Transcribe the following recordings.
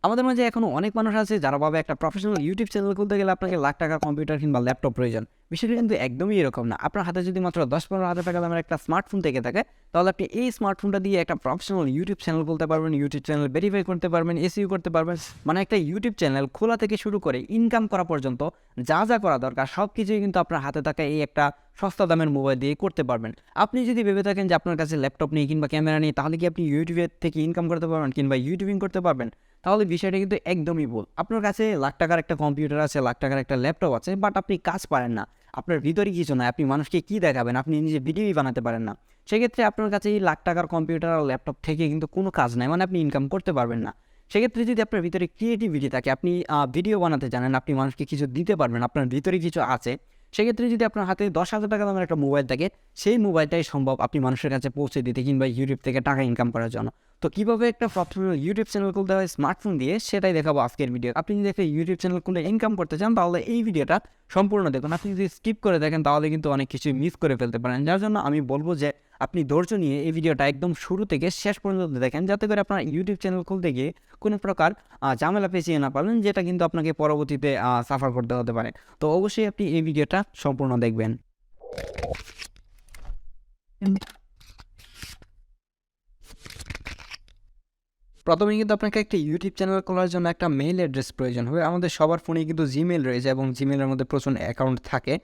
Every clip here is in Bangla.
আমাদের মাঝে এখনো অনেক মানুষ আছে যারা ভাবে একটা প্রফেশনাল ইউটিউব চ্যানেল খুলতে গেলে আপনাকে লাখ টাকার কম্পিউটার কিংবা ল্যাপটপ প্রয়োজন। বিষয়টা কিন্তু একদমই এরকম না। আপনার হাতে যদি মাত্র ১০-১৫ হাজার টাকা দামের একটা স্মার্টফোন থেকে থাকে, তাহলে আপনি এই স্মার্টফোনটা দিয়ে একটা প্রফেশনাল ইউটিউব চ্যানেল খুলতে পারবেন, ইউটিউব চ্যানেল ভেরিফাই করতে পারবেন, এসইও করতে পারবেন। মানে একটা ইউটিউব চ্যানেল খোলা থেকে শুরু করে ইনকাম করা পর্যন্ত যা যা করা দরকার সব কিছুই কিন্তু আপনার হাতে থাকা এই একটা সস্তা দামের মোবাইল দিয়ে করতে পারবেন। আপনি যদি ভেবে থাকেন যে আপনার কাছে ল্যাপটপ নেই কিংবা ক্যামেরা নেই, তাহলে কি আপনি ইউটিউবের থেকে ইনকাম করতে পারবেন কিংবা ইউটিউবিং করতে পারবেন? তাহলে বিষয়টা কিন্তু একদমই ভুল। আপনার কাছে লাখ টাকার একটা কম্পিউটার আছে, লাখ টাকার একটা ল্যাপটপ আছে, বাট আপনি কাজ পারেন না। আপনার ভিতরে কিছু নাই। আপনি মানুষকে কী দেখাবেন? আপনি নিজে ভিডিওই বানাতে পারেন না। সেক্ষেত্রে আপনার কাছে এই লাখ টাকার কম্পিউটার আর ল্যাপটপ থেকে কিন্তু কোনো কাজ নাই। মানে আপনি ইনকাম করতে পারবেন না। সেক্ষেত্রে যদি আপনার ভিতরে ক্রিয়েটিভিটি থাকে, আপনি ভিডিও বানাতে জানেন, আপনি মানুষকে কিছু দিতে পারবেন, আপনার ভিতরে কিছু আছে, সেক্ষেত্রে যদি আপনার হাতে ১০,০০০ টাকা দামের একটা মোবাইল থাকে, সেই মোবাইলটাই সম্ভব আপনি মানুষের কাছে পৌঁছে দিতে কিংবা ইউটিউব থেকে টাকা ইনকাম করার জন্য। তো কীভাবে একটা প্রফেশনাল ইউটিউব চ্যানেল খুলতে হয় স্মার্টফোন দিয়ে, সেটাই দেখাবো আজকের ভিডিও। আপনি যদি একটা ইউটিউব চ্যানেল খুলে ইনকাম করতে চান, তাহলে এই ভিডিওটা সম্পূর্ণ দেখুন। আপনি যদি স্কিপ করে দেখেন, তাহলে কিন্তু অনেক কিছুই মিস করে ফেলতে পারেন। যার জন্য আমি বলবো যে আপনি ধৈর্য নিয়ে এই ভিডিওটা একদম শুরু থেকে শেষ পর্যন্ত দেখেন, যাতে করে আপনার ইউটিউব চ্যানেল খুলতে গিয়ে কোনো প্রকার ঝামেলা পেঁচিয়ে না পারেন, যেটা কিন্তু আপনাকে পরবর্তীতে সাফার করতে হতে পারে। তো অবশ্যই আপনি এই ভিডিওটা সম্পূর্ণ দেখবেন। প্রথমেই কিন্তু আপনাকে একটা ইউটিউব চ্যানেল খোলার জন্য একটা মেইল অ্যাড্রেস প্রয়োজন হবে। আমাদের সবার ফোনেই কিন্তু জিমেল রয়েছে এবং জিমেলের মধ্যে প্রচুর অ্যাকাউন্ট থাকে।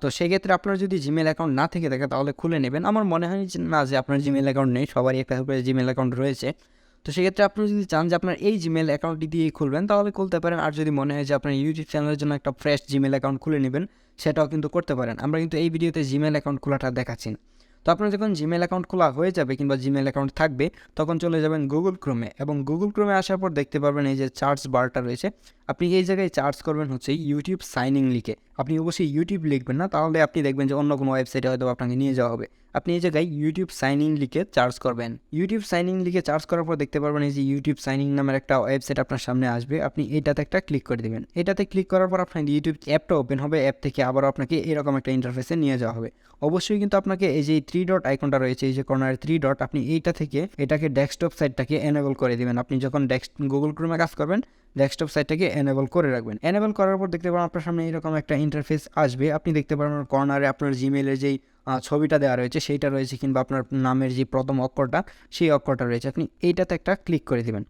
তো সেক্ষেত্রে আপনার যদি জিমেল অ্যাকাউন্ট না থেকে থাকে, তাহলে খুলে নেবেন। আমার মনে হয় যে না, যে আপনার জিমেল অ্যাকাউন্ট নেই, সবারই একটা করে জিমেল অ্যাকাউন্ট রয়েছে। তো সেক্ষেত্রে আপনি যদি চান যে আপনার এই জিমেল অ্যাকাউন্টটি দিয়েই খুলবেন, তাহলে খুলতে পারেন। আর যদি মনে হয় যে আপনার ইউটিউব চ্যানেলের জন্য একটা ফ্রেশ জিমেল অ্যাকাউন্ট খুলে নেবেন, সেটাও কিন্তু করতে পারেন। আমরা কিন্তু এই ভিডিওতে জিমেল অ্যাকাউন্ট খোলাটা দেখাচ্ছি না। তো আপনার যখন জিমেল অ্যাকাউন্ট খোলা হয়ে যাবে কিংবা জিমেল অ্যাকাউন্ট থাকবে, তখন চলে যাবেন গুগল ক্রোমে এবং গুগল ক্রোমে আসার পর দেখতে পারবেন এই যে সার্চ বারটা রয়েছে। আপনি এই জায়গায় সার্চ করবেন হচ্ছে ইউটিউব সাইন ইন লিখে। আপনি অবশ্যই ইউটিউব লিখবেন না, তাহলে আপনি দেখবেন যে অন্য কোনো ওয়েবসাইটে হয়তো আপনাকে নিয়ে যাওয়া হবে। আপনি এই জায়গায় ইউটিউব সাইন ইন লিখে সার্চ করবেন। ইউটিউব সাইন ইন লিখে সার্চ করার পর দেখতে পারবেন এই যে ইউটিউব সাইন ইন নামের একটা ওয়েবসাইট আপনার সামনে আসবে। আপনি এটাতে একটা ক্লিক করে দেবেন। এটাতে ক্লিক করার পর আপনার ইউটিউব অ্যাপটা ওপেন হবে। অ্যাপ থেকে আবারও আপনাকে এরকম একটা ইন্টারফেসে নিয়ে যাওয়া হবে। অবশ্যই কিন্তু আপনাকে এই যে 3 ডট আইকনটা রয়েছে, এই যে কর্নারে 3 ডট, আপনি এইটা থেকে এটাকে ডেস্কটপ সাইটটাকে এনেবল করে দিবেন। আপনি যখন গুগল ক্রোমে কাজ করবেন, ডেস্কটপ সাইটটাকে এনেবল করে রাখবেন। এনেবল করার পর দেখতে পাবেন আপনার সামনে এরকম একটা ইন্টারফেস আসবে। আপনি দেখতে পারবেন কর্নারে আপনার জিমেলের যেই ছবিটা দেওয়া রয়েছে সেইটা রয়েছে, কিংবা আপনার নামের যে প্রথম অক্ষরটা সেই অক্ষরটা রয়েছে। আপনি এইটাতে একটা ক্লিক করে দিবেন।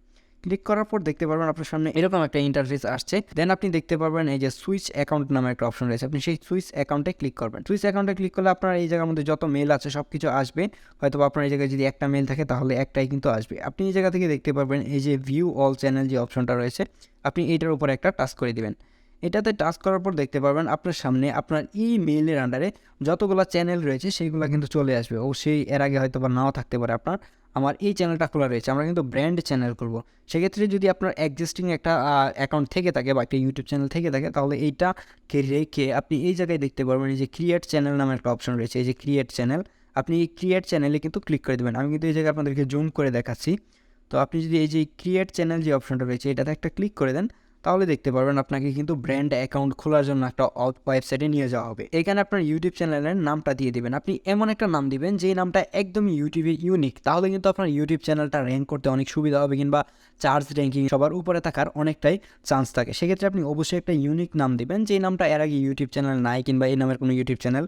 ক্লিক করার পর দেখতে পারবেন আপনার সামনে এরকম একটা ইন্টারফেস আসছে। দেন আপনি দেখতে পারবেন এই যে সুইচ অ্যাকাউন্ট নামে একটা অপশন রয়েছে। আপনি সেই সুইচ অ্যাকাউন্টে ক্লিক করবেন। সুইচ অ্যাকাউন্টে ক্লিক করলে আপনার এই জায়গার মধ্যে যত মেল আছে সব কিছু আসবে। হয়তো আপনার এই জায়গায় যদি একটা মেল থাকে, তাহলে একটাই কিন্তু আসবে। আপনি এই জায়গা থেকে দেখতে পারবেন এই যে ভিউ অল চ্যানেল যে অপশনটা রয়েছে, আপনি এইটার উপরে একটা টাচ করে দিবেন। এটাতে টাচ করার পর দেখতে পারবেন আপনার সামনে আপনার ইমেইলের আন্ডারে যতগুলো চ্যানেল রয়েছে সেইগুলো কিন্তু চলে আসবে। ও সেই এর আগে হয়তো বা নাও থাকতে পারে আপনার। আমার এই চ্যানেলটা খোলা রয়েছে, আমরা কিন্তু ব্র্যান্ড চ্যানেল করবো। সেক্ষেত্রে যদি আপনার এক্সিস্টিং একটা অ্যাকাউন্ট থেকে থাকে বা একটা ইউটিউব চ্যানেল থেকে থাকে, তাহলে এইটাকে রেখে আপনি এই জায়গায় দেখতে পারবেন এই যে ক্রিয়েট চ্যানেল নামে একটা অপশন রয়েছে। এই যে ক্রিয়েট চ্যানেল, আপনি এই ক্রিয়েট চ্যানেলে কিন্তু ক্লিক করে দেবেন। আমি কিন্তু এই জায়গায় আপনাদেরকে জুম করে দেখাচ্ছি। তো আপনি যদি এই যে ক্রিয়েট চ্যানেল যে অপশনটা রয়েছে এটাতে একটা ক্লিক করে দেন, তাহলে দেখতে পারবেন আপনাকে কিন্তু ব্র্যান্ড অ্যাকাউন্ট খোলার জন্য একটা ওয়েবসাইটে নিয়ে যাওয়া হবে। এখানে আপনার ইউটিউব চ্যানেলের নামটা দিয়ে দিবেন। আপনি এমন একটা নাম দিবেন যেই নামটা একদমই ইউটিউবে ইউনিক, তাহলে কিন্তু আপনার ইউটিউব চ্যানেলটা র্যাঙ্ক করতে অনেক সুবিধা হবে, কিংবা চার্জ র্যাঙ্কিং সবার উপরে থাকার অনেকটাই চান্স থাকে। সেক্ষেত্রে আপনি অবশ্যই একটা ইউনিক নাম দিবেন, যেই নামটা এর আগে ইউটিউব চ্যানেল নাই কিংবা এই নামের কোনো ইউটিউব চ্যানেল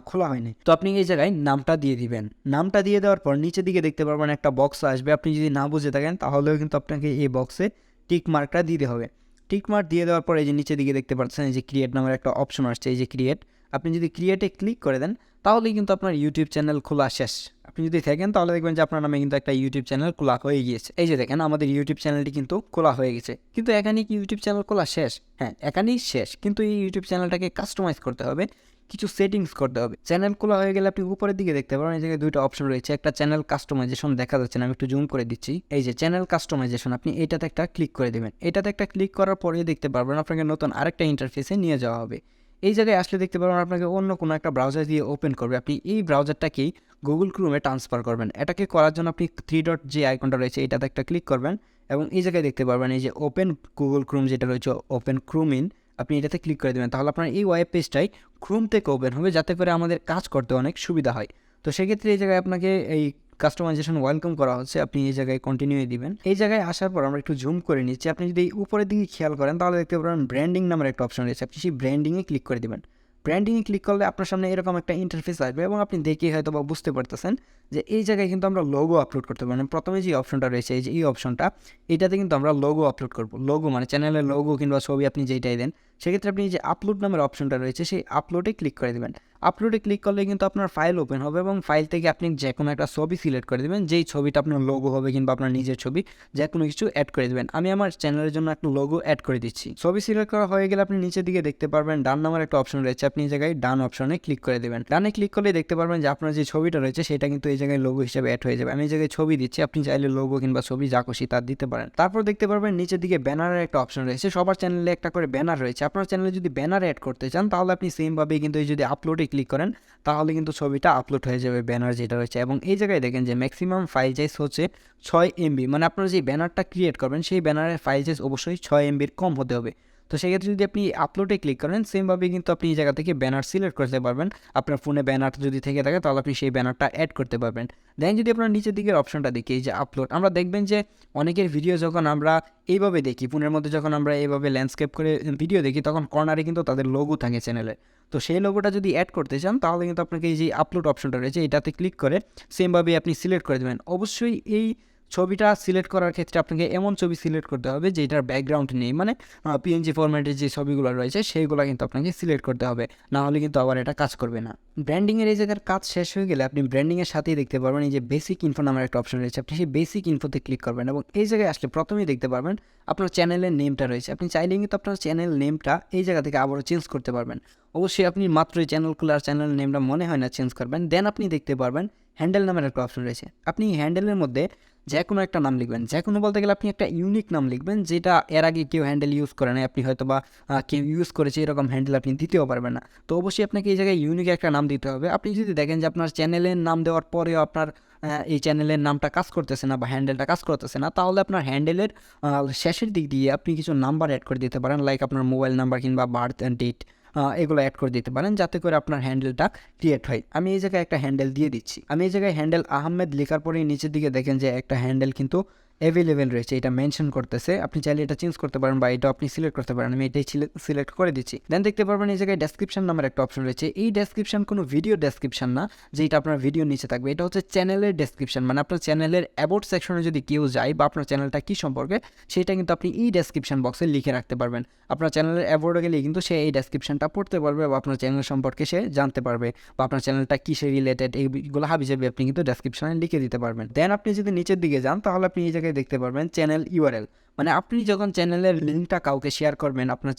খোলা হয়নি। তো আপনি এই জায়গায় নামটা দিয়ে দিবেন। নামটা দিয়ে দেওয়ার পর নিচের দিকে দেখতে পারবেন একটা বক্স আসবে। আপনি যদি না বুঝে থাকেন, তাহলেও কিন্তু আপনাকে এই বক্সে টিক মার্কটা দিতে হবে। টিক মার্ক দিয়ে দেওয়ার পর এই যে নিচের দিকে দেখতে পাচ্ছেন এই যে ক্রিয়েট নামের একটা অপশন আসছে, এই যে ক্রিয়েট। আপনি যদি ক্রিয়েটে ক্লিক করে দেন, তাহলেই কিন্তু আপনার ইউটিউব চ্যানেল খোলা শেষ। আপনি যদি থাকেন, তাহলে দেখবেন যে আপনার নামে কিন্তু একটা ইউটিউব চ্যানেল খোলা হয়ে গিয়েছে। এই যে দেখেন আমাদের ইউটিউব চ্যানেলটি কিন্তু খোলা হয়ে গেছে। কিন্তু এখানেই কি ইউটিউব চ্যানেল খোলা শেষ? হ্যাঁ, এখানেই শেষ। কিন্তু এই ইউটিউব চ্যানেলটাকে কাস্টমাইজ করতে হবে, কিছু সেটিংস করতে হবে। চ্যানেল খোলা হয়ে গেলে আপনি উপরের দিকে দেখতে পারেন এই জায়গায় দুইটা অপশন রয়েছে। একটা চ্যানেল কাস্টমাইজেশন দেখা যাচ্ছে না, আমি একটু জুম করে দিচ্ছি। এই যে চ্যানেল কাস্টমাইজেশন, আপনি এটাতে একটা ক্লিক করে দেবেন। এটাতে একটা ক্লিক করার পরে দেখতে পারবেন আপনাকে নতুন আরেকটা ইন্টারফেসে নিয়ে যাওয়া হবে। এই জায়গায় আসলে দেখতে পারবেন আপনাকে অন্য কোনো একটা ব্রাউজার দিয়ে ওপেন করবে। আপনি এই ব্রাউজারটাকেই গুগল ক্রোমে ট্রান্সফার করবেন। এটাকে করার জন্য আপনি 3 ডট যে আইকনটা রয়েছে এটাতে একটা ক্লিক করবেন এবং এই জায়গায় দেখতে পারবেন এই যে ওপেন গুগল ক্রোম যেটা রয়েছে, ওপেন ক্রোম ইন, আপনি এটাতে ক্লিক করে দেবেন। তাহলে আপনার এই ওয়েব পেজটাই ক্রোম থেকে ওপেন হবে, যাতে করে আমাদের কাজ করতে অনেক সুবিধা হয়। তো সেক্ষেত্রে এই জায়গায় আপনাকে এই কাস্টমাইজেশন ওয়েলকাম করা হচ্ছে, আপনি এই জায়গায় কন্টিনিউ দিবেন। এই জায়গায় আসার পর আমরা একটু জুম করে নিচ্ছি। আপনি যদি উপরের দিকে খেয়াল করেন তাহলে দেখতে পাবেন ব্র্যান্ডিং নামের একটা অপশন রয়েছে, আপনি সেই ব্র্যান্ডিংয়ে ক্লিক করে দিবেন। ব্র্যান্ডিংয়ে ক্লিক করলে আপনার সামনে এরকম একটা ইন্টারফেস আসবে এবং আপনি দেখেই হয়তো বা বুঝতে পারতেছেন যে এই জায়গায় কিন্তু আমরা লোগো আপলোড করতে পারবো। প্রথমে যে অপশনটা রয়েছে এই যে এই অপশনটা, এটাতে কিন্তু আমরা লোগো আপলোড করবো। লোগো মানে চ্যানেলের লোগো কিংবা ছবি আপনি যেটাই দেন, সেক্ষেত্রে আপনি যে আপলোড নামের অপশনটা রয়েছে সেই আপলোডে ক্লিক করে দেবেন। আপলোডে ক্লিক করলে কিন্তু আপনার ফাইল ওপেন হবে এবং ফাইল থেকে আপনি যে কোনো একটা ছবি সিলেক্ট করে দেবেন, যেই ছবিটা আপনার লোগো হবে কিংবা আপনার নিজের ছবি, যে কোনো কিছু অ্যাড করে দেবেন। আমি আমার চ্যানেলের জন্য একটা লোগো অ্যাড করে দিচ্ছি। ছবি সিলেক্ট করা হয়ে গেলে আপনি নিচের দিকে দেখতে পারবেন ডান নামের একটা অপশন রয়েছে, আপনি এই জায়গায় ডান অপশনে ক্লিক করে দেবেন। ডানে ক্লিক করলে দেখতে পারবেন যে আপনার যে ছবিটা রয়েছে সেটা কিন্তু এই জায়গায় লোগো হিসেবে অ্যাড হয়ে যাবে। আমি এই জায়গায় ছবি দিচ্ছি, আপনি চাইলে লোগো কিংবা ছবি যা খুশি তা দিতে পারেন। তারপর দেখতে পারবেন নিচের দিকে ব্যানারের একটা অপশন রয়েছে, সবার চ্যানেলে একটা করে ব্যানার রয়েছে। আপনার চ্যানেলে যদি ব্যানার অ্যাড করতে চান তাহলে আপনি সেমভাবে কিন্তু এই যদি আপলোডে ক্লিক করেন তাহলে কিন্তু ছবিটা আপলোড হয়ে যাবে, ব্যানার যেটা রয়েছে। এবং এই জায়গায় দেখেন যে ম্যাক্সিমাম ফাইল সাইজ হচ্ছে 6 MB, মানে আপনারা যে ব্যানারটা ক্রিয়েট করবেন সেই ব্যানারের ফাইল সাইজ অবশ্যই 6 MBর কম হতে হবে। তো সেক্ষেত্রে যদি আপনি আপলোডে ক্লিক করেন সেমভাবে কিন্তু আপনি এই জায়গা থেকে ব্যানার সিলেক্ট করতে পারবেন। আপনার ফোনে ব্যানার যদি থেকে থাকে তাহলে আপনি সেই ব্যানারটা অ্যাড করতে পারবেন। দেন যদি আপনার নিচের দিকের অপশনটা দেখি এই যে আপলোড, আমরা দেখবেন যে অনেকের ভিডিও যখন আমরা এইভাবে দেখি, ফোনের মধ্যে যখন আমরা এইভাবে ল্যান্ডস্কেপ করে ভিডিও দেখি তখন কর্নারে কিন্তু তাদের লোগো থাকে চ্যানেলে। তো সেই লোগোটা যদি অ্যাড করতে চান তাহলে কিন্তু আপনাকে এই যে আপলোড অপশনটা রয়েছে এটাতে ক্লিক করে সেমভাবে আপনি সিলেক্ট করে দেবেন। অবশ্যই এই ছবিটা সিলেক্ট করার ক্ষেত্রে আপনাকে এমন ছবি সিলেক্ট করতে হবে যেটার ব্যাকগ্রাউন্ড নেই, মানে PNG ফরম্যাটের যে ছবিগুলো রয়েছে সেইগুলো কিন্তু আপনাকে সিলেক্ট করতে হবে, না হলে কিন্তু আবার এটা কাজ করবে না। ব্র্যান্ডিংয়ের এই জায়গার কাজ শেষ হয়ে গেলে আপনি ব্র্যান্ডিংয়ের সাথেই দেখতে পারবেন এই যে বেসিক ইনফো নামের একটা অপশন রয়েছে, আপনি সেই বেসিক ইনফোতে ক্লিক করবেন এবং এই জায়গায় আসলে প্রথমেই দেখতে পারবেন আপনার চ্যানেলের নেমটা রয়েছে। আপনি চাইলেই কিন্তু আপনার চ্যানেল নেমটা এই জায়গা থেকে আবারও চেঞ্জ করতে পারবেন। অবশ্যই আপনি মাত্রই চ্যানেল খোলার চ্যানেল নেমটা মনে হয় না চেঞ্জ করবেন। দেন আপনি দেখতে পারবেন হ্যান্ডেল নামের একটা অপশন রয়েছে, আপনি হ্যান্ডেলের মধ্যে যে কোনো একটা নাম লিখবেন। যে কোনো বলতে গেলে আপনি একটা ইউনিক নাম লিখবেন যেটা এর আগে কেউ হ্যান্ডেল ইউজ করে না, আপনি হয়তো বা কেউ ইউজ করেছে এরকম হ্যান্ডেল আপনি দিতেও পারবেন না। তো অবশ্যই আপনাকে এই জায়গায় ইউনিক একটা নাম দিতে হবে। আপনি যদি দেখেন যে আপনার চ্যানেলের নাম দেওয়ার পরেও আপনার এই চ্যানেলের নামটা কাজ করতেছে না বা হ্যান্ডেলটা কাজ করতেছে না, তাহলে আপনার হ্যান্ডেলের শেষের দিক দিয়ে আপনি কিছু নাম্বার অ্যাড করে দিতে পারেন, লাইক আপনার মোবাইল নাম্বার কিংবা বার্থ ডেট, এগুলো অ্যাড করে দিতে পারেন যাতে করে আপনার হ্যান্ডেলটা ক্রিয়েট হয়। আমি এই জায়গায় একটা হ্যান্ডেল দিয়ে দিচ্ছি। আমি এই জায়গায় হ্যান্ডেল আহমেদ লেখার পরেই নিচের দিকে দেখেন যে একটা হ্যান্ডেল কিন্তু অ্যাভেলেবেল রয়েছে, এটা মেনশন করতেছে। আপনি চাইলে এটা চেঞ্জ করতে পারেন বা এটা আপনি সিলেক্ট করতে পারেন। আমি এটাই সিলেক্ট করে দিচ্ছি। দেন দেখতে পারবেন এই জায়গায় ডেসক্রিপশন নামের একটা অপশন রয়েছে। এই ডেসক্রিপশন কোনো ভিডিও ডেসক্রিপশন না যেটা আপনার ভিডিও নিচে থাকবে, এটা হচ্ছে চ্যানেলের ডেসক্রিপশন, মানে আপনার চ্যানেলের অ্যাবাউট সেকশনে যদি কেউ যায় বা আপনার চ্যানেলটা কী সম্পর্কে সেটা কিন্তু আপনি এই ডেসক্রিপশন বক্সে লিখে রাখতে পারবেন। আপনার চ্যানেলের অ্যাবাউটে গেলেই কিন্তু সে এই ডেসক্রিপশনটা পড়তে পারবে বা আপনার চ্যানেল সম্পর্কে সে জানতে পারবে বা আপনার চ্যানেলটা কিসে রিলেটেড এইগুলো হাবিজাবি আপনি কিন্তু ডেসক্রিপশনে লিখে দিতে পারবেন। দেন আপনি যদি নিচের দিকে যান তাহলে আপনি এই জায়গায় দেখতে পারবেন চ্যানেল URL, মানে আপনি যখন চ্যানেলের লিঙ্কটা কাউকে শেয়ার করবেন, আপনার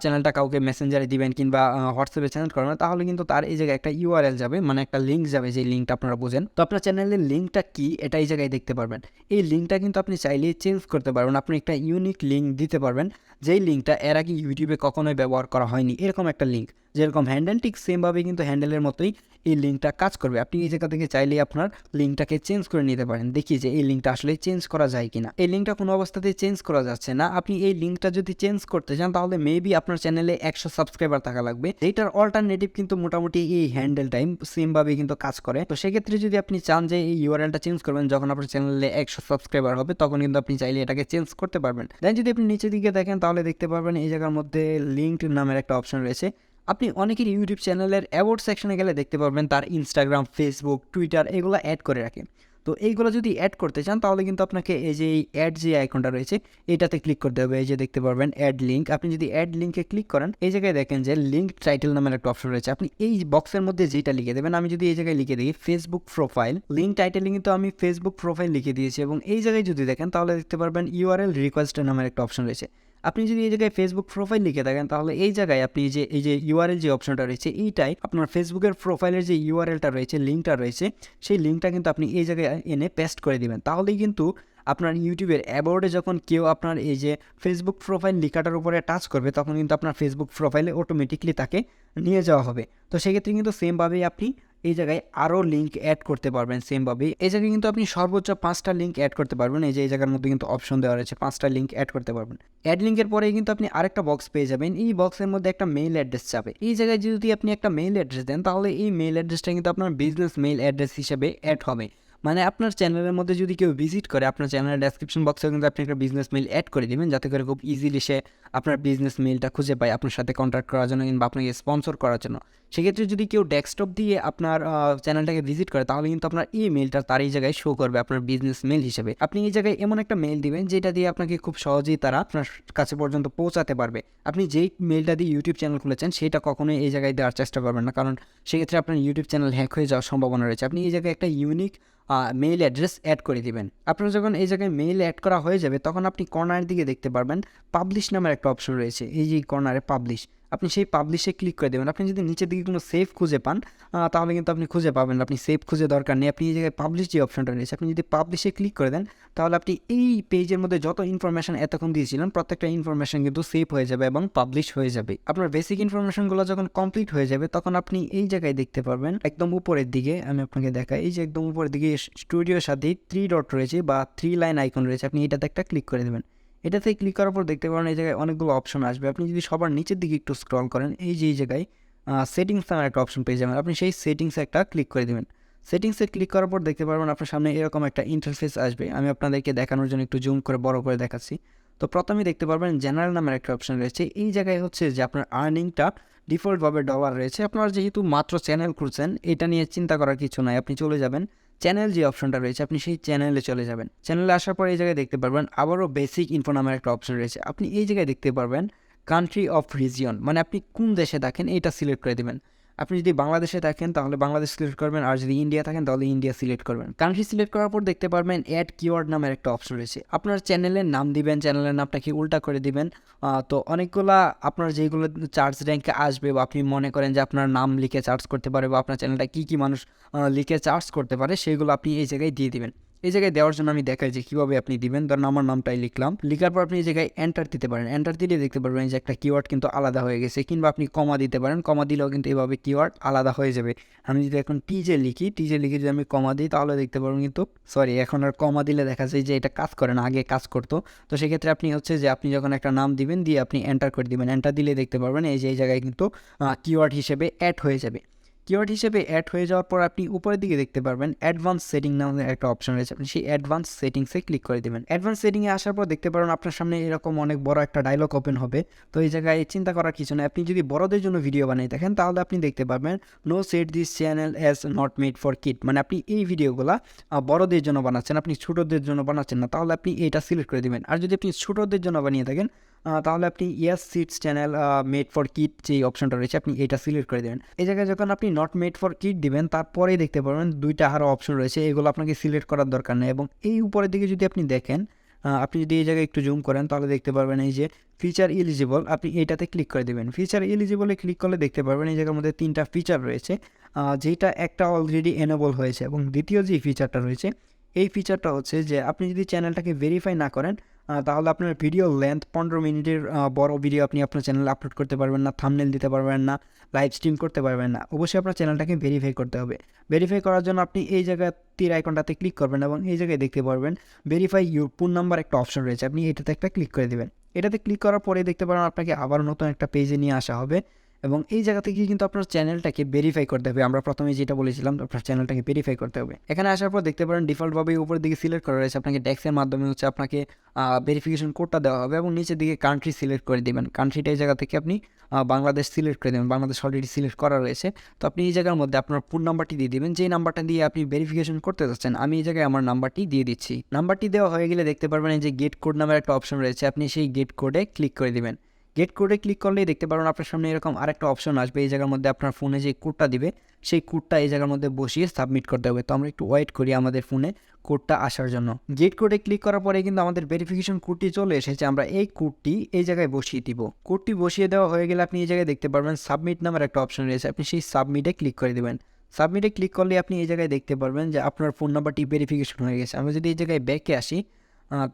চ্যানেলটা কাউকে মেসেঞ্জারে দিবেন কিংবা হোয়াটসঅ্যাপে চ্যানেল করবেন, তাহলে কিন্তু তার এই জায়গায় একটা URL যাবে, মানে একটা লিঙ্ক যাবে, যে লিঙ্কটা আপনারা বোঝেন। তো আপনার চ্যানেলের লিঙ্কটা কি এটা এই জায়গায় দেখতে পারবেন। এই লিঙ্কটা কিন্তু আপনি চাইলেই চেঞ্জ করতে পারবেন, আপনি একটা ইউনিক লিঙ্ক দিতে পারবেন যেই লিঙ্কটা এর আগে ইউটিউবে কখনোই ব্যবহার করা হয়নি, এরকম একটা লিঙ্ক। যেরকম হ্যান্ডেল ঠিক সেমভাবে কিন্তু হ্যান্ডেলের মতোই এই লিঙ্কটা কাজ করবে। আপনি এই জায়গা থেকে চাইলেই আপনার লিঙ্কটাকে চেঞ্জ করে নিতে পারেন। দেখি যে এই লিঙ্কটা আসলে চেঞ্জ করা যায় কিনা। এই লিঙ্কটা কোনো অবস্থাতেই চেঞ্জ করা যাচ্ছে না। আপনি এই লিঙ্কটা যদি চেঞ্জ করতে চান তাহলে মেবি আপনার চ্যানেলে 100 সাবস্ক্রাইবার থাকা লাগবে, এইটার অল্টারনেটিভ কিন্তু মোটামুটি এই হ্যান্ডেল টাইম সেমভাবে কিন্তু কাজ করে। তো সেক্ষেত্রে যদি আপনি চান যে এই URLটা চেঞ্জ করবেন যখন আপনার চ্যানেলে 100 সাবস্ক্রাইবার হবে, তখন কিন্তু আপনি চাইলে এটাকে চেঞ্জ করতে পারবেন। দেন যদি আপনি নিচের দিকে দেখেন তাহলে দেখতে পারবেন এই জায়গার মধ্যে লিঙ্কড নামের একটা অপশন রয়েছে। আপনি অনেকের ইউটিউব চ্যানেলের অ্যাবাউট সেকশনে গেলে দেখতে পারবেন তার ইনস্টাগ্রাম, ফেসবুক, টুইটার এগুলো অ্যাড করে রাখে। তো এইগুলো যদি অ্যাড করতে চান তাহলে কিন্তু আপনাকে এই যে এই অ্যাড যে আইকনটা রয়েছে এটাতে ক্লিক করতে হবে। এই যে দেখতে পারবেন অ্যাড লিঙ্ক, আপনি যদি অ্যাড লিঙ্কে ক্লিক করেন এই জায়গায় দেখেন যে লিঙ্ক টাইটেল নামের একটা অপশন রয়েছে। আপনি এই বক্সের মধ্যে যেটা লিখে দেবেন, আমি যদি এই জায়গায় লিখে দিই ফেসবুক প্রোফাইল, লিঙ্ক টাইটেলে কিন্তু আমি ফেসবুক প্রোফাইল লিখে দিয়েছি এবং এই জায়গায় যদি দেখেন তাহলে দেখতে পারবেন URL রিকোয়েস্ট নামের একটা অপশন রয়েছে। আপনি যদি এই জায়গায় ফেসবুক প্রোফাইল লিখে থাকেন তাহলে এই জায়গায় আপনি এই যে URL যে অপশনটা রয়েছে এইটাই আপনার ফেসবুকের প্রোফাইলের যে URLটা রয়েছে, লিঙ্কটা রয়েছে, সেই লিঙ্কটা কিন্তু আপনি এই জায়গায় এনে পেস্ট করে দিবেন। তাহলেই কিন্তু আপনার ইউটিউবের অ্যাবাউটে যখন কেউ আপনার এই যে ফেসবুক প্রোফাইল লেখাটার উপরে টাচ করবে তখন কিন্তু আপনার ফেসবুক প্রোফাইলে অটোমেটিকলি তাকে নিয়ে যাওয়া হবে। তো সেক্ষেত্রে কিন্তু সেমভাবেই আপনি এই জায়গায় আরও লিঙ্ক অ্যাড করতে পারবেন। সেমভাবে এই জায়গায় কিন্তু আপনি সর্বোচ্চ 5টা লিঙ্ক অ্যাড করতে পারবেন। এই যে এই জায়গার মধ্যে কিন্তু অপশন দেওয়া রয়েছে 5টা লিঙ্ক অ্যাড করতে পারবেন। অ্যাড লিঙ্কের পরেই কিন্তু আপনি আরেকটা বক্স পেয়ে যাবেন। এই বক্সের মধ্যে একটা মেইল অ্যাড্রেস যাবে। এই জায়গায় যদি আপনি একটা মেইল অ্যাড্রেস দেন তাহলে এই মেইল অ্যাড্রেসটা কিন্তু আপনার বিজনেস মেইল অ্যাড্রেস হিসেবে অ্যাড হবে। মানে আপনার চ্যানেলের মধ্যে যদি কেউ ভিজিট করে, আপনার চ্যানেলের ডেসক্রিপশন বক্সেও কিন্তু আপনি একটা বিজনেস মেইল অ্যাড করে দিবেন, যাতে করে খুব ইজিলি সে আপনার বিজনেস মেইলটা খুঁজে পায় আপনার সাথে কন্ট্যাক্ট করার জন্য কিংবা আপনাকে স্পন্সর করার জন্য। সেক্ষেত্রে যদি কেউ ডেস্কটপ দিয়ে আপনার চ্যানেলটাকে ভিজিট করে, তাহলে কিন্তু আপনার এই মেইলটা তার এই জায়গায় শো করবে আপনার বিজনেস মেইল হিসেবে। আপনি এই জায়গায় এমন একটা মেইল দিবেন যেটা দিয়ে আপনাকে খুব সহজেই তারা আপনার কাছে পর্যন্ত পৌঁছাতে পারবে। আপনি যেই মেইলটা দিয়ে ইউটিউব চ্যানেল খুলেছেন সেটা কখনোই এই জায়গায় দেওয়ার চেষ্টা করবেন না, কারণ সেক্ষেত্রে আপনার ইউটিউব চ্যানেল হ্যাক হয়ে যাওয়ার সম্ভাবনা রয়েছে। আপনি এই জায়গায় একটা ইউনিক মেইল অ্যাড্রেস অ্যাড করে দিবেন। আপনার যখন এই জায়গায় মেইল অ্যাড করা হয়ে যাবে, তখন আপনি কর্নারের দিকে দেখতে পারবেন পাবলিশ নামের একটা অপশন রয়েছে, এই যে কর্নারে পাবলিশ, আপনি সেই পাবলিশে ক্লিক করে দেবেন। আপনি যদি নিচের দিকে কোনো সেভ খুঁজে পান, তাহলে কিন্তু আপনি খুঁজে পাবেন না, আপনি সেভ খুঁজে দরকার নেই। আপনি এই জায়গায় পাবলিশ যে অপশনটা রয়েছে, আপনি যদি পাবলিশে ক্লিক করে দেন, তাহলে আপনি এই পেজের মধ্যে যত ইনফরমেশন এতক্ষণ দিয়েছিলেন প্রত্যেকটা ইনফরমেশন কিন্তু সেভ হয়ে যাবে এবং পাবলিশ হয়ে যাবে। আপনার বেসিক ইনফরমেশনগুলো যখন কমপ্লিট হয়ে যাবে, তখন আপনি এই জায়গায় দেখতে পারবেন একদম উপরের দিকে, আমি আপনাকে দেখাই, এই যে একদম উপরের দিকে স্টুডিওর সাথে 3 ডট রয়েছে বা 3 লাইন আইকন রয়েছে, আপনি এটাতে একটা ক্লিক করে দেবেন। এটাতে ক্লিক করার পর দেখতে পারেন এই জায়গায় অনেকগুলো অপশন আসবে। আপনি যদি সবার নিচের দিকে একটু স্ক্রল করেন, এই যে এই জায়গায় সেটিংস নামের একটা অপশন পেয়ে যাবেন, আপনি সেই সেটিংসে একটা ক্লিক করে দেবেন। সেটিংসে ক্লিক করার পর দেখতে পারবেন আপনার সামনে এরকম একটা ইন্টারফেস আসবে। আমি আপনাদেরকে দেখানোর জন্য একটু জুম করে বড় করে দেখাচ্ছি। তো প্রথমেই দেখতে পারবেন জেনারেল নামের একটা অপশন রয়েছে। এই জায়গায় হচ্ছে যে আপনার আর্নিংটা ডিফল্টভাবে ডলার রয়েছে। আপনারা যেহেতু মাত্র চ্যানেল খুলছেন, এটা নিয়ে চিন্তা করার কিছু নাই, আপনি চলে যাবেন চ্যানেল যে অপশনটা রয়েছে, আপনি সেই চ্যানেলে চলে যাবেন। চ্যানেলে আসার পর এই জায়গায় দেখতে পারবেন আবারও বেসিক ইনফো নামের একটা অপশন রয়েছে। আপনি এই জায়গায় দেখতে পারবেন কান্ট্রি অফ রিজিয়ন, মানে আপনি কোন দেশে থাকেন এটা সিলেক্ট করে দেবেন। আপনি যদি বাংলাদেশে থাকেন তাহলে বাংলাদেশ সিলেক্ট করবেন, আর যদি ইন্ডিয়া থাকেন তাহলে ইন্ডিয়া সিলেক্ট করবেন। কান্ট্রি সিলেক্ট করার পর দেখতে পারবেন অ্যাড কিওয়ার্ড নামের একটা অপশন রয়েছে। আপনার চ্যানেলের নাম দিবেন, চ্যানেলের নামটাকে উল্টা করে দিবেন। তো অনেকগুলা আপনার যেগুলো চার্জ র্যাঙ্কে আসবে, বা আপনি মনে করেন যে আপনার নাম লিখে চার্জ করতে পারে, বা আপনার চ্যানেলটা কী মানুষ লিখে চার্জ করতে পারে, সেগুলো আপনি এই জায়গায় দিয়ে দিবেন। এই জায়গায় দেওয়ার জন্য আমি দেখাই যে কীভাবে আপনি দিবেন। ধরুন আমার নামটাই লিখলাম, লিখার পর আপনি এই জায়গায় এন্টার দিতে পারেন। এন্টার দিলে দেখতে পারবেন যে একটা কিওয়ার্ড কিন্তু আলাদা হয়ে গেছে, কিংবা আপনি কমা দিতে পারেন, কমা দিলেও কিন্তু এভাবে কিওয়ার্ড আলাদা হয়ে যাবে। আমি যদি এখন টিজে লিখি যদি আমি কমা দিই, তাহলে দেখতে পারবেন কিন্তু এখন আর কমা দিলে দেখা যায় যে এটা কাজ করে না, আগে কাজ করতো। তো সেক্ষেত্রে আপনি হচ্ছে যে আপনি যখন একটা নাম দিবেন, দিয়ে আপনি এন্টার করে দিবেন, এন্টার দিলে দেখতে পারবেন এই যে এই জায়গায় কিন্তু কিওয়ার্ড হিসেবে অ্যাড হয়ে যাবে। কিওয়ার্ড হিসেবে অ্যাড হয়ে যাওয়ার পর আপনি উপরের দিকে দেখতে পারবেন অ্যাডভান্স সেটিং নামের একটা অপশন রয়েছে, আপনি সেই অ্যাডভান্স সেটিংসে ক্লিক করে দেবেন। অ্যাডভান্স সেটিংয়ে আসার পর দেখতে পারবেন আপনার সামনে এরকম অনেক বড় একটা ডায়লগ ওপেন হবে। তো এই জায়গায় চিন্তা করার কিছু নেই, আপনি যদি বড়দের জন্য ভিডিও বানিয়ে থাকেন, তাহলে আপনি দেখতে পারবেন no set this channel as not made for kid, মানে আপনি এই ভিডিওগুলো বড়দের জন্য বানাচ্ছেন, আপনি ছোটোদের জন্য বানাচ্ছেন না, তাহলে আপনি এটা সিলেক্ট করে দেবেন। আর যদি আপনি ছোটোদের জন্য বানিয়ে থাকেন, তাহলে আপনি yes sets channel made for kid যে অপশনটা রয়েছে, আপনি এটা সিলেক্ট করে দেবেন। এই জায়গায় যখন আপনি নট মেড ফর কিড দিবেন, তারপরেই দেখতে পারবেন দুইটা আরও অপশন রয়েছে, এগুলো আপনাকে সিলেক্ট করার দরকার নেই। এবং এই উপরের দিকে যদি আপনি দেখেন, আপনি যদি এই জায়গায় একটু জুম করেন, তাহলে দেখতে পারবেন এই যে ফিচার এলিজিবল, আপনি এইটাতে ক্লিক করে দেবেন। ফিচার এলিজিবলে ক্লিক করলে দেখতে পারবেন এই জায়গার মধ্যে 3টা ফিচার রয়েছে, যেটা একটা অলরেডি এনেবল হয়েছে, এবং দ্বিতীয় যে ফিচারটা রয়েছে, এই ফিচারটা হচ্ছে যে আপনি যদি চ্যানেলটাকে ভেরিফাই না করেন, তাহলে আপনার ভিডিও লেন্থ 15 মিনিটের বড় ভিডিও আপনি আপনার চ্যানেলে আপলোড করতে পারবেন না, থাম্বনেল দিতে পারবেন না, লাইভ স্ট্রিম করতে পারবেন না। অবশ্যই আপনার চ্যানেলটাকে ভেরিফাই করতে হবে। ভেরিফাই করার জন্য আপনি এই জায়গায় তীর আইকনটাতে ক্লিক করবেন, এবং এই জায়গায় দেখতে পারবেন ভেরিফাই ইউর ফোন নাম্বার একটা অপশন রয়েছে, আপনি এটাতে একটা ক্লিক করে দেবেন। এটাতে ক্লিক করার পরে দেখতে পারেন আপনাকে আবার নতুন একটা পেজে নিয়ে আসা হবে, এবং এই জায়গা থেকে কিন্তু আপনার চ্যানেলটাকে ভেরিফাই করতে হবে। আমরা প্রথমে যেটা বলেছিলাম, আপনার চ্যানেলটাকে ভেরিফাই করতে হবে। এখানে আসার পর দেখতে পারেন ডিফল্টভাবে উপরের দিকে সিলেক্ট করা রয়েছে, আপনাকে ডেস্কের মাধ্যমে হচ্ছে আপনাকে ভেরিফিকেশন কোডটা দেওয়া হবে, এবং নিচের দিকে কান্ট্রি সিলেক্ট করে দেবেন। কান্ট্রিটা এই জায়গা থেকে আপনি বাংলাদেশ সিলেক্ট করে দেবেন, বাংলাদেশ অলরেডি সিলেক্ট করা রয়েছে। তো আপনি এই জায়গার মধ্যে আপনার ফোন নাম্বারটি দিয়ে দেবেন, যেই নাম্বারটা দিয়ে আপনি ভেরিফিকেশন করতে যাচ্ছেন। আমি এই জায়গায় আমার নাম্বারটি দিয়ে দিচ্ছি। নাম্বারটি দেওয়া হয়ে গেলে দেখতে পারবেন এই যে গেট কোড নামের একটা অপশন রয়েছে, আপনি সেই গেট কোডে ক্লিক করে দেবেন। গেট কোডে ক্লিক করলেই দেখতে পারবেন আপনার সামনে এরকম আরেকটা অপশন আসবে, এই জায়গার মধ্যে আপনার ফোনে যে কোডটা দিবে, সেই কোডটা এই জায়গার মধ্যে বসিয়ে সাবমিট করতে হবে। তো আমরা একটু ওয়েট করি আমাদের ফোনে কোডটা আসার জন্য। গেট কোডে ক্লিক করার পরে কিন্তু আমাদের ভেরিফিকেশন কোডটি চলে এসেছে, আমরা এই কোডটি এই জায়গায় বসিয়ে দিব। কোডটি বসিয়ে দেওয়া হয়ে গেলে আপনি এই জায়গায় দেখতে পারবেন সাবমিট নামের একটা অপশন রয়েছে, আপনি সেই সাবমিটে ক্লিক করে দেবেন। সাবমিটে ক্লিক করলে আপনি এই জায়গায় দেখতে পারবেন যে আপনার ফোন নাম্বারটি ভেরিফিকেশন হয়ে গেছে। আমরা যদি এই জায়গায় ব্যাকে আসি,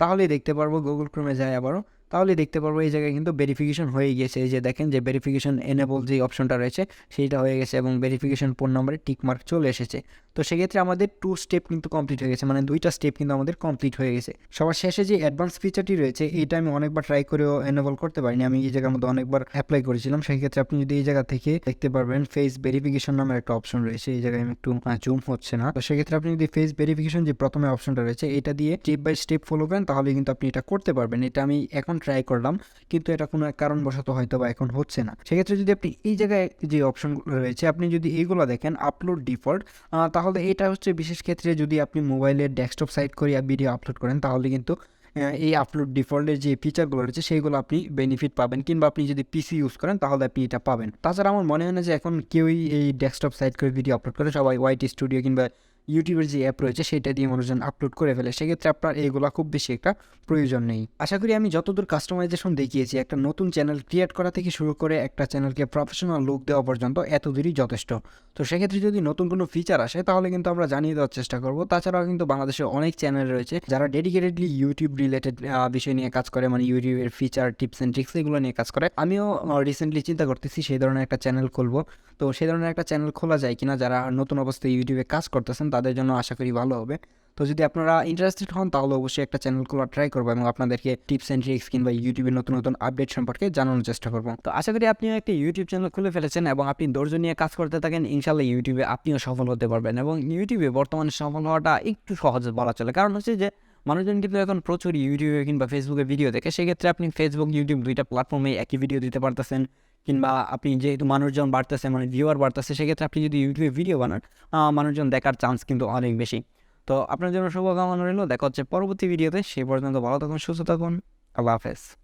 তাহলেই দেখতে পারবো গুগল ক্রোমে যায় আবারও, তাহলে দেখতে পারবো এই জায়গায় কিন্তু ভেরিফিকেশন হয়ে গিয়েছে। এই যে দেখেন যে ভেরিফিকেশন এনেবল যে অপশনটা রয়েছে সেইটা হয়ে গেছে এবং ভেরিফিকেশন ফোন নম্বরে টিকমার্ক চলে এসেছে। তো সেক্ষেত্রে আমাদের 2 স্টেপ কিন্তু কমপ্লিট হয়ে গেছে, মানে 2টা স্টেপ কিন্তু আমাদের কমপ্লিট হয়ে গেছে। সবার শেষে যে অ্যাডভান্স ফিচারটি রয়েছে এইটা আমি অনেকবার ট্রাই করেও এনেবল করতে পারিনি, আমি এই জায়গার মধ্যে অনেকবার অ্যাপ্লাই করেছিলাম। সেক্ষেত্রে আপনি যদি এই জায়গা থেকে দেখতে পারবেন ফেস ভেরিফিকেশন নামের একটা অপশন রয়েছে, এই জায়গায় আমি একটু জুম হচ্ছে না। তো সেক্ষেত্রে আপনি যদি ফেস ভেরিফিকেশন যে প্রথমে অপশনটা রয়েছে এটা দিয়ে স্টেপ বাই স্টেপ ফলো করেন তাহলে কিন্তু আপনি এটা করতে পারবেন। এটা আমি এখন ট্রাই করলাম কিন্তু এটা কোনো এক কারণবশত হয়তো বা এখন হচ্ছে না। সেক্ষেত্রে যদি আপনি এই জায়গায় যে অপশনগুলো রয়েছে আপনি যদি এইগুলো দেখেন আপলোড ডিফল্ট, তাহলে এটা হচ্ছে বিশেষ ক্ষেত্রে যদি আপনি মোবাইলের ডেস্কটপ সাইট করে ভিডিও আপলোড করেন তাহলে কিন্তু এই আপলোড ডিফল্টের যে ফিচারগুলো রয়েছে সেইগুলো আপনি বেনিফিট পাবেন, কিংবা আপনি যদি পিসি ইউজ করেন তাহলে আপনি এটা পাবেন। তাছাড়া আমার মনে হয় না যে এখন কেউই এই ডেস্কটপ সাইট করে ভিডিও আপলোড করে, সবাই ওয়াইট স্টুডিও কিংবা ইউটিউবের যে অ্যাপ রয়েছে সেটা দিয়ে মানুষজন আপলোড করে ফেলে। সেক্ষেত্রে আপনার এইগুলো খুব বেশি একটা প্রয়োজন নেই। আশা করি আমি যতদূর কাস্টমাইজেশন দেখিয়েছি একটা নতুন চ্যানেল ক্রিয়েট করা থেকে শুরু করে একটা চ্যানেলকে প্রফেশনাল লুক দেওয়া পর্যন্ত এতদূরই যথেষ্ট। তো সেক্ষেত্রে যদি নতুন কোনো ফিচার আসে তাহলে কিন্তু আমরা জানিয়ে দেওয়ার চেষ্টা করব। তাছাড়াও কিন্তু বাংলাদেশে অনেক চ্যানেল রয়েছে যারা ডেডিকেটেডলি ইউটিউব রিলেটেড বিষয় নিয়ে কাজ করে, মানে ইউটিউবের ফিচার টিপস অ্যান্ড ট্রিক্স এগুলো নিয়ে কাজ করে। আমিও রিসেন্টলি চিন্তা করতেছি সেই ধরনের একটা চ্যানেল খুলবো। তো সেই ধরনের একটা চ্যানেল খোলা যায় কিনা, যারা নতুন অবস্থায় ইউটিউবে কাজ করতেছেন তাদের জন্য আশা করি ভালো হবে। তো যদি আপনারা ইন্টারেস্টেড হন তাহলে অবশ্যই একটা চ্যানেল খোলা ট্রাই করবো এবং আপনাদেরকে টিপস অ্যান্ড ট্রিক্স কিংবা ইউটিউবের নতুন নতুন আপডেট সম্পর্কে জানানোর চেষ্টা করবো। তো আশা করি আপনিও একটা ইউটিউব চ্যানেল খুলে ফেলেছেন এবং আপনি ধৈর্য নিয়ে কাজ করতে থাকেন, ইনশাল্লাহ ইউটিউবে আপনিও সফল হতে পারবেন। এবং ইউটিউবে বর্তমানে সফল হওয়াটা একটু সহজ বলা চলে, কারণ হচ্ছে যে মানুষজন কিন্তু এখন প্রচুর ইউটিউবে কিংবা ফেসবুকে ভিডিও দেখে। সেক্ষেত্রে আপনি ফেসবুক ইউটিউব দুইটা প্ল্যাটফর্মে একই ভিডিও দিতে পারতেছেন, কিংবা আপনি যেহেতু মানুষজন বাড়তেছে মানে ভিউয়ার বাড়তেছে, সেক্ষেত্রে আপনি যদি ইউটিউবে ভিডিও বানান মানুষজন দেখার চান্স কিন্তু অনেক বেশি। তো আপনার জন্য শুভকামনা রইল, দেখা হচ্ছে পরবর্তী ভিডিওতে। সেই পর্যন্ত ভালো থাকুন, সুস্থ থাকুন, আল্লাহ হাফেজ।